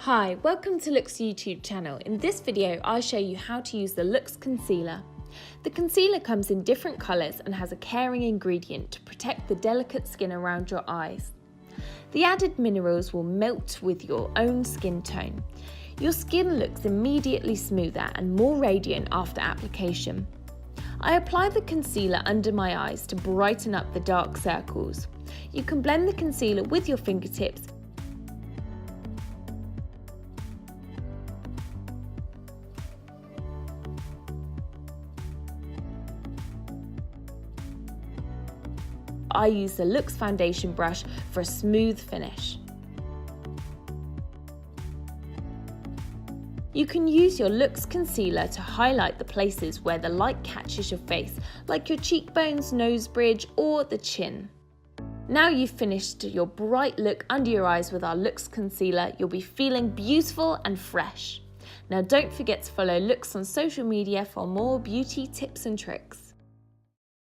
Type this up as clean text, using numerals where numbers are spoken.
Hi, welcome to LOOkX YouTube channel. In this video, I'll show you how to use the LOOkX Concealer. The concealer comes in different colours and has a caring ingredient to protect the delicate skin around your eyes. The added minerals will melt with your own skin tone. Your skin looks immediately smoother and more radiant after application. I apply the concealer under my eyes to brighten up the dark circles. You can blend the concealer with your fingertips I use the LOOkX foundation brush for a smooth finish. You can use your LOOkX concealer to highlight the places where the light catches your face, like your cheekbones, nose bridge, or the chin. Now you've finished your bright look under your eyes with our LOOkX concealer, you'll be feeling beautiful and fresh. Now don't forget to follow LOOkX on social media for more beauty tips and tricks.